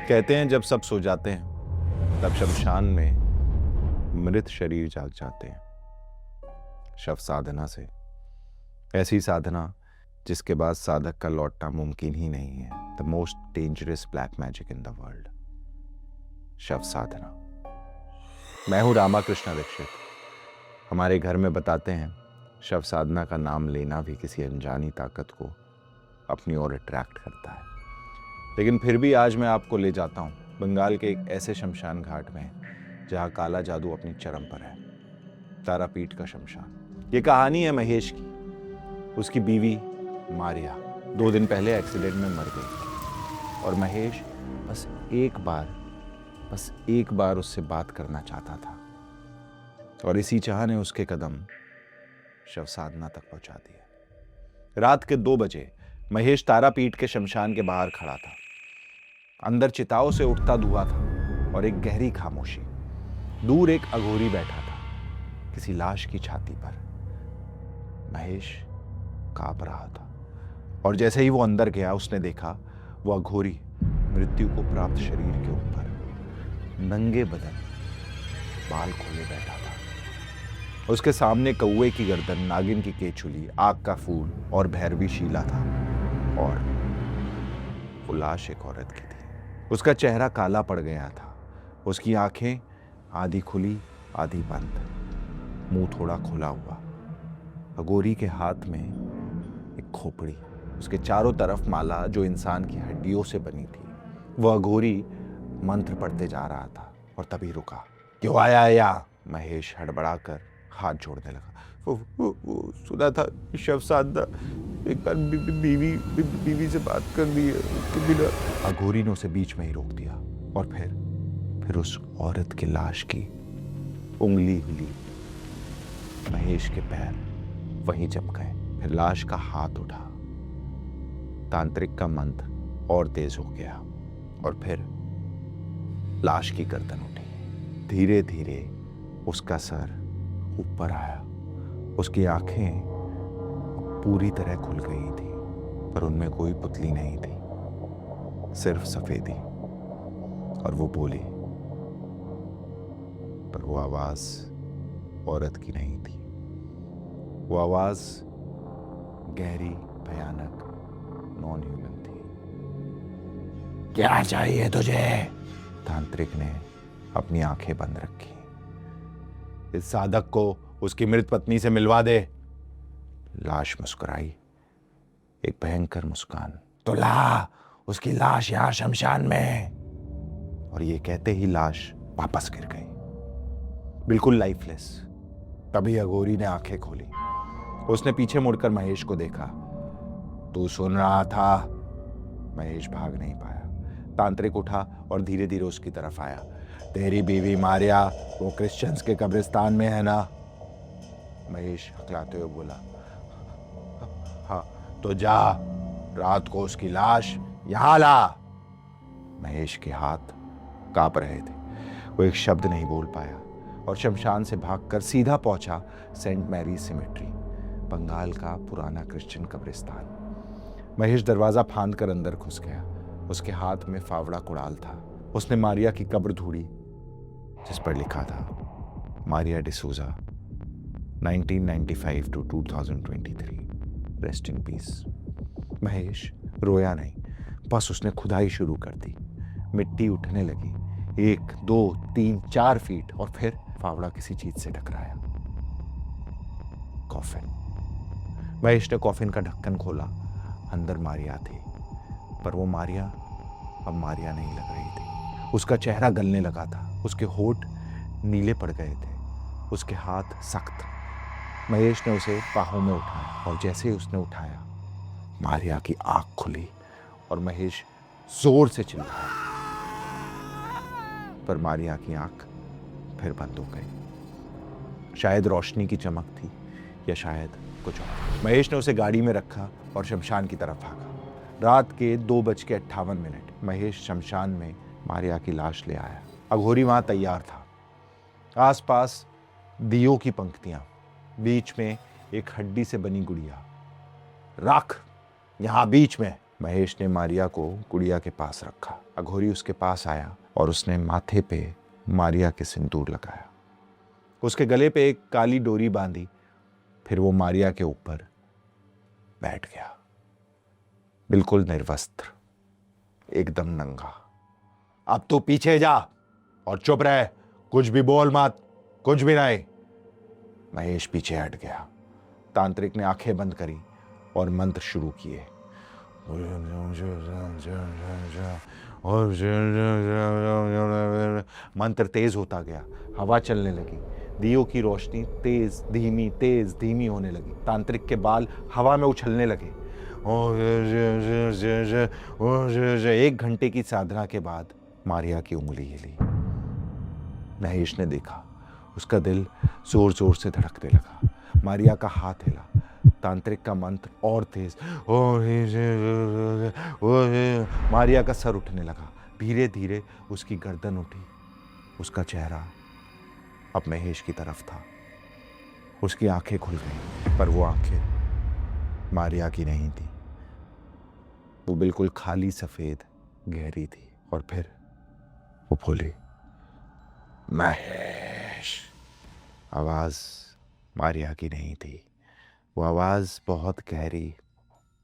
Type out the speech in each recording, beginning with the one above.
कहते हैं जब सब सो जाते हैं तब शमशान में मृत शरीर जाग जाते हैं। शव साधना से, ऐसी साधना जिसके बाद साधक का लौटना मुमकिन ही नहीं है। The most dangerous black magic in the world, शव साधना। मैं हूं रामाकृष्ण दीक्षित। हमारे घर में बताते हैं शव साधना का नाम लेना भी किसी अनजानी ताकत को अपनी ओर अट्रैक्ट करता है। लेकिन फिर भी आज मैं आपको ले जाता हूं बंगाल के एक ऐसे शमशान घाट में जहां काला जादू अपनी चरम पर है। तारापीठ का शमशान। ये कहानी है महेश की। उसकी बीवी मारिया 2 दिन पहले एक्सीडेंट में मर गई और महेश बस एक बार उससे बात करना चाहता था और इसी चाह ने उसके कदम शव साधना तक पहुंचा दिए। रात के 2 बजे महेश तारापीठ के शमशान के बाहर खड़ा था। अंदर चिताओं से उठता धुआं था और एक गहरी खामोशी। दूर एक अघोरी बैठा था किसी लाश की छाती पर। महेश कांप रहा था और जैसे ही वो अंदर गया उसने देखा वो अघोरी मृत्यु को प्राप्त शरीर के ऊपर नंगे बदन बाल खोले बैठा था। उसके सामने कौवे की गर्दन, नागिन की केचुली, आग का फूल और भैरवी शीला था और वो लाश एक औरत की थी। उसका चेहरा काला पड़ गया था। उसकी आंखें आधी खुली आधी बंद, मुंह थोड़ा खुला हुआ। अघोरी के हाथ में एक खोपड़ी, उसके चारों तरफ माला जो इंसान की हड्डियों से बनी थी। वो अघोरी मंत्र पढ़ते जा रहा था और तभी रुका। क्यों आया या? महेश हड़बड़ाकर हाथ जोड़ने लगा। वो सुना था शव साधना, एक बार बीवी से बात कर ली है उसके बिना। अघोरी ने उसे बीच में ही रोक दिया और फिर उस औरत की लाश की उंगली हिली। महेश के पैर वहीं जम गए। फिर लाश का हाथ उठा। तांत्रिक का मंत्र और तेज हो गया और फिर लाश की गर्दन उठी। धीरे धीरे उसका सर ऊपर आया। उसकी आंखें पूरी तरह खुल गई थी पर उनमें कोई पुतली नहीं थी, सिर्फ सफेदी। और वो बोली, पर वो आवाज औरत की नहीं थी। वो आवाज गहरी, भयानक, नॉन ह्यूमन थी। क्या चाहिए तुझे? तांत्रिक ने अपनी आंखें बंद रखी। इस साधक को उसकी मृत पत्नी से मिलवा दे। लाश मुस्कुराई, एक भयंकर मुस्कान। तो ला उसकी लाश यहां शमशान में। और ये कहते ही लाश वापस गिर गई, बिल्कुल लाइफलेस। तभी अघोरी ने आंखें खोली। उसने पीछे मुड़कर महेश को देखा। तू सुन रहा था? महेश भाग नहीं पाया। तांत्रिक उठा और धीरे धीरे उसकी तरफ आया। तेरी बीवी मारिया वो क्रिश्चियंस के कब्रिस्तान में है ना? महेश हकलाते हुए बोला, हाँ। तो जा, रात को उसकी लाश यहां ला। महेश के हाथ कांप रहे थे। वो एक शब्द नहीं बोल पाया और शमशान से भागकर सीधा पहुंचा सेंट मैरी सिमेट्री, बंगाल का पुराना क्रिश्चियन कब्रिस्तान। महेश दरवाजा फांद कर अंदर घुस गया। उसके हाथ में फावड़ा कुड़ाल था। उसने मारिया की कब्र ढूंढी जिस पर लिखा था Maria D'Souza 1995 to 2023, rest in peace. Mahesh रोया नहीं, बस उसने खुदाई शुरू कर दी। मिट्टी उठने लगी, 1, 2, 3, 4 फीट और फिर फावड़ा किसी चीज से टकराया। कॉफिन। महेश ने कॉफिन का ढक्कन खोला। अंदर मारिया थी, पर वो मारिया अब मारिया नहीं लग रही थी। उसका चेहरा गलने लगा था। उसके होठ नीले पड़ गए थे। उसके हाथ सख्त। महेश ने उसे बाहों में उठाया और जैसे ही उसने उठाया, मारिया की आंख खुली और महेश जोर से चिल्लाया, पर मारिया की आंख फिर बंद हो गई। शायद रोशनी की चमक थी या शायद कुछ और। महेश ने उसे गाड़ी में रखा और शमशान की तरफ भागा। रात के 2:58 महेश शमशान में मारिया की लाश ले आया। अघोरी वहां तैयार था। आसपास दियों की पंक्तियां, बीच में एक हड्डी से बनी गुड़िया। रख यहां बीच में, महेश ने मारिया को गुड़िया के पास रखा। अघोरी उसके पास आया और उसने माथे पे मारिया के सिंदूर लगाया, उसके गले पे एक काली डोरी बांधी। फिर वो मारिया के ऊपर बैठ गया, बिल्कुल निर्वस्त्र, एकदम नंगा। अब तू पीछे जा और चुप रह, कुछ भी बोल मत, कुछ भी नहीं। महेश पीछे हट गया। तांत्रिक ने आंखें बंद करी और मंत्र शुरू किए। मंत्र तेज होता गया, हवा चलने लगी, दियों की रोशनी तेज धीमी होने लगी। तांत्रिक के बाल हवा में उछलने लगे। 1 घंटे की साधना के बाद मारिया की उंगली हिली। महेश ने देखा, उसका दिल जोर जोर से धड़कने लगा। मारिया का हाथ हिला, तांत्रिक का मंत्र और तेज। मारिया का सर उठने लगा, धीरे धीरे उसकी गर्दन उठी। उसका चेहरा अब महेश की तरफ था। उसकी आंखें खुल गईं, पर वो आंखें मारिया की नहीं थी। वो बिल्कुल खाली, सफेद, गहरी थी। और फिर वो बोली, महेश। आवाज मारिया की नहीं थी। वो आवाज बहुत गहरी,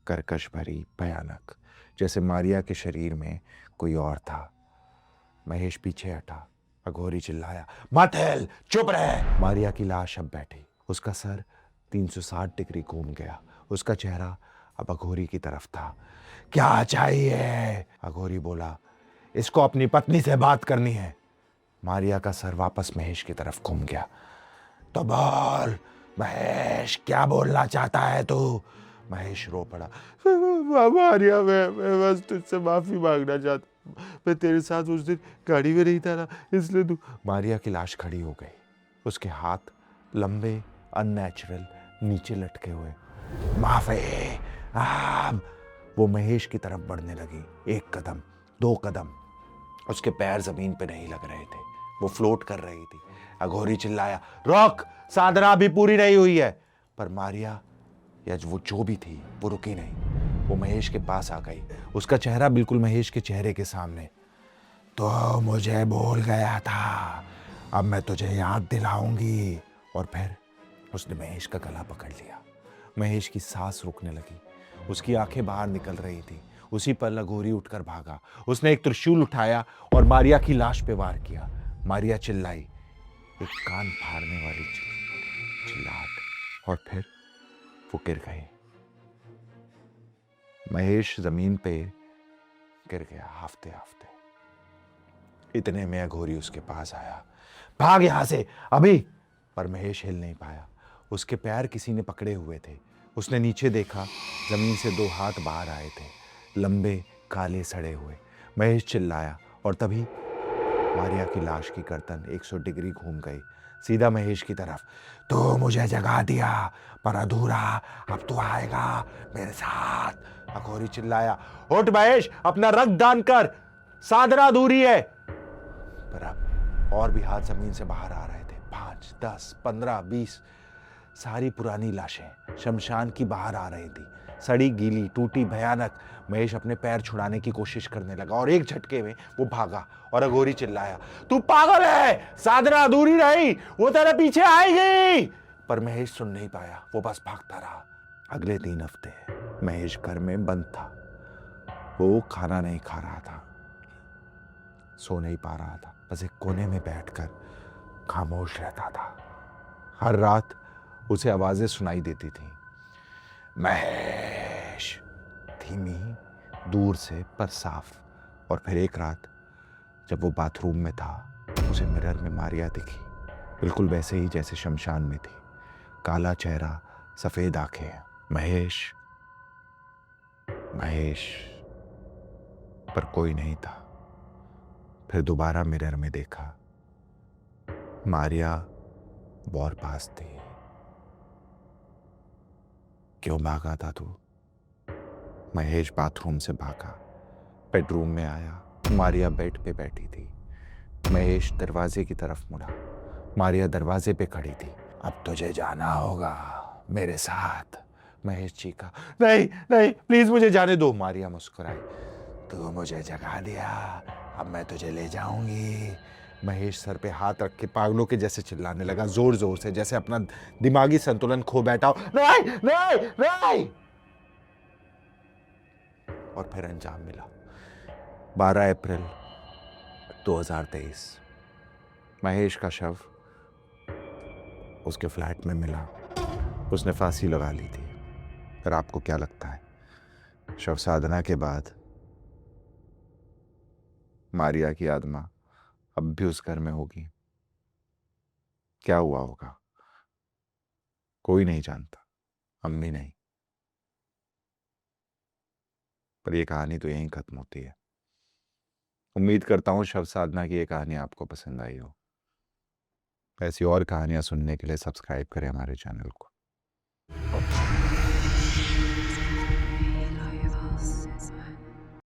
कर्कश भरी, भयानक, जैसे मारिया के शरीर में कोई और था। महेश पीछे हटा। अघोरी चिल्लाया, मत हिल, चुप रह। मारिया की लाश अब बैठी, उसका सर 360 डिग्री घूम गया। उसका चेहरा अब अघोरी की तरफ था। क्या चाहिए? अघोरी बोला, इसको अपनी पत्नी से बात करनी है। मारिया का सर वापस महेश की तरफ घूम गया। तो बोल महेश, क्या बोलना चाहता है तू? महेश रो पड़ा। मारिया, मैं बस तुझसे माफी मांगना चाहता हूँ। मैं तेरे साथ उस दिन गाड़ी में नहीं था ना, इसलिए तू। मारिया की लाश खड़ी हो गई, उसके हाथ लंबे, अननेचुरल, नीचे लटके हुए। माफी। वो महेश की तरफ बढ़ने लगी। 1 कदम, 2 कदम। उसके पैर जमीन पे नहीं लग रहे थे, वो फ्लोट कर रही थी। अघोरी चिल्लाया, रोक, साधना अभी पूरी नहीं हुई है। पर मारिया, या वो जो भी थी, वो रुकी नहीं। वो महेश के पास आ गई, उसका चेहरा बिल्कुल महेश के चेहरे के सामने। तो मुझे भूल गया था, अब मैं तुझे याद दिलाऊंगी। और फिर उसने महेश का गला पकड़ लिया। महेश की सांस रुकने लगी, उसकी आंखें बाहर निकल रही थी। उसी पल अघोरी उठकर भागा। उसने एक त्रिशूल उठाया और मारिया की लाश पे वार किया। मारिया चिल्लाई, एक कान फाड़ने वाली चिल्लाहट, और फिर वो गिर गई। महेश जमीन पे गिर गया, हाफते हाफते। इतने में अघोरी उसके पास आया। भाग यहां से अभी। पर महेश हिल नहीं पाया, उसके पैर किसी ने पकड़े हुए थे। उसने नीचे देखा, जमीन से 2 हाथ बाहर आए थे, लंबे, काले, सड़े हुए। महेश चिल्लाया और तभी मारिया की लाश की गर्दन 100 डिग्री घूम गई, सीधा महेश की तरफ। तो मुझे जगा दिया, पर अधूरा, अब तू आएगा मेरे साथ। अघोरी चिल्लाया, उठ महेश, अपना रक्त दान कर, साधना अधूरी है। पर अब और भी हाथ जमीन से बाहर आ रहे थे। 5, 10, 15, 20 सारी पुरानी लाशें शमशान की बाहर आ रही थी, सड़ी, गीली, टूटी, भयानक। महेश अपने पैर छुड़ाने की कोशिश करने लगा और एक झटके में वो भागा। और अघोरी चिल्लाया, तू पागल है, साधना अधूरी रही, वो तेरे पीछे आएगी। पर महेश सुन नहीं पाया, वो बस भागता रहा। अगले 3 हफ्ते महेश घर में बंद था। वो खाना नहीं खा रहा था, सो नहीं पा रहा था, बस एक कोने में बैठकर खामोश रहता था। हर रात उसे आवाजें सुनाई देती थी, महेश, धीमी, दूर से, पर साफ। और फिर एक रात जब वो बाथरूम में था, उसे मिरर में मारिया दिखी, बिल्कुल वैसे ही जैसे शमशान में थी। काला चेहरा, सफेद आंखें। महेश, महेश, पर कोई नहीं था। फिर दोबारा मिरर में देखा, मारिया वॉर पास थी। क्यों भागा था तू? महेश बाथरूम से भागा, बेडरूम में आया, मारिया बेड पे बैठी थी। महेश दरवाजे की तरफ मुड़ा, मारिया दरवाजे पे खड़ी थी। अब तुझे जाना होगा मेरे साथ, महेश चीखा। नहीं नहीं, प्लीज मुझे जाने दो। मारिया मुस्कुराई। तू मुझे जगा दिया, अब मैं तुझे ले जाऊंगी। महेश सर पे हाथ रख के पागलों के जैसे चिल्लाने लगा, जोर जोर से, जैसे अपना दिमागी संतुलन खो बैठा हो। नहीं नहीं नहीं। और फिर अंजाम मिला। 12 अप्रैल 2023 महेश का शव उसके फ्लैट में मिला। उसने फांसी लगा ली थी। पर आपको क्या लगता है, शव साधना के बाद मारिया की आत्मा अब भी उस घर में होगी? क्या हुआ होगा, कोई नहीं जानता, हम भी नहीं। पर यह कहानी तो यहीं खत्म होती है। उम्मीद करता हूं शव साधना की यह कहानी आपको पसंद आई हो। ऐसी और कहानियां सुनने के लिए सब्सक्राइब करें हमारे चैनल को।